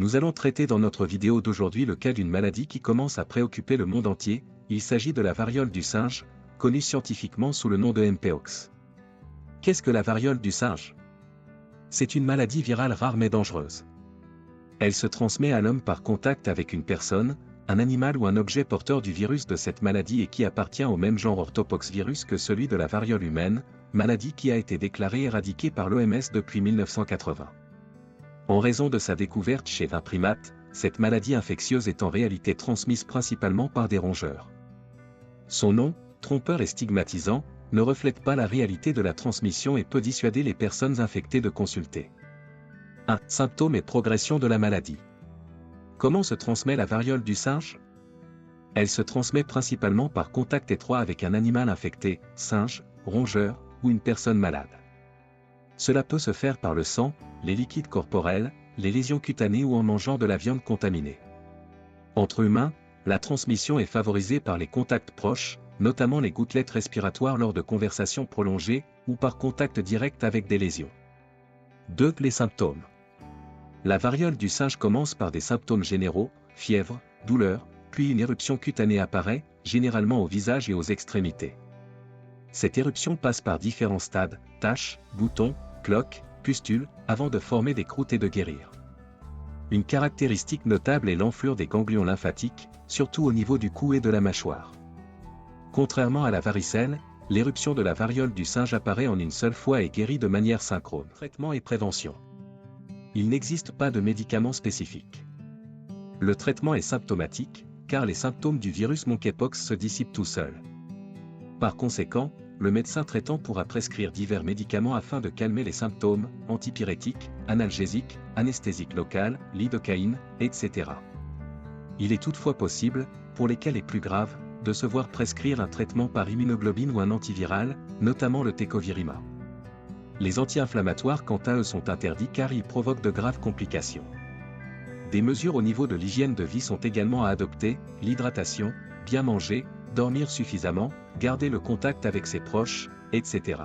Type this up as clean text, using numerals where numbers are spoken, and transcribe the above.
Nous allons traiter dans notre vidéo d'aujourd'hui le cas d'une maladie qui commence à préoccuper le monde entier, il s'agit de la variole du singe, connue scientifiquement sous le nom de Mpox. Qu'est-ce que la variole du singe? C'est une maladie virale rare mais dangereuse. Elle se transmet à l'homme par contact avec une personne, un animal ou un objet porteur du virus de cette maladie et qui appartient au même genre orthopoxvirus que celui de la variole humaine, maladie qui a été déclarée éradiquée par l'OMS depuis 1980. En raison de sa découverte chez un primate, cette maladie infectieuse est en réalité transmise principalement par des rongeurs. Son nom, trompeur et stigmatisant, ne reflète pas la réalité de la transmission et peut dissuader les personnes infectées de consulter. 1. Symptômes et progression de la maladie. Comment se transmet la variole du singe? Elle se transmet principalement par contact étroit avec un animal infecté, singe, rongeur, ou une personne malade. Cela peut se faire par le sang, les liquides corporels, les lésions cutanées ou en mangeant de la viande contaminée. Entre humains, la transmission est favorisée par les contacts proches, notamment les gouttelettes respiratoires lors de conversations prolongées, ou par contact direct avec des lésions. 2. Les symptômes. La variole du singe commence par des symptômes généraux, fièvre, douleur, puis une éruption cutanée apparaît, généralement au visage et aux extrémités. Cette éruption passe par différents stades, taches, boutons, cloques, pustules, avant de former des croûtes et de guérir. Une caractéristique notable est l'enflure des ganglions lymphatiques, surtout au niveau du cou et de la mâchoire. Contrairement à la varicelle, l'éruption de la variole du singe apparaît en une seule fois et guérit de manière synchrone. Traitement et prévention. Il n'existe pas de médicament spécifique. Le traitement est symptomatique, car les symptômes du virus monkeypox se dissipent tout seuls. Par conséquent, le médecin traitant pourra prescrire divers médicaments afin de calmer les symptômes, antipyrétiques, analgésiques, anesthésiques locales, lidocaïne, etc. Il est toutefois possible, pour les cas les plus graves, de se voir prescrire un traitement par immunoglobine ou un antiviral, notamment le Tecovirimat. Les anti-inflammatoires quant à eux sont interdits car ils provoquent de graves complications. Des mesures au niveau de l'hygiène de vie sont également à adopter, l'hydratation, bien manger, dormir suffisamment, garder le contact avec ses proches, etc.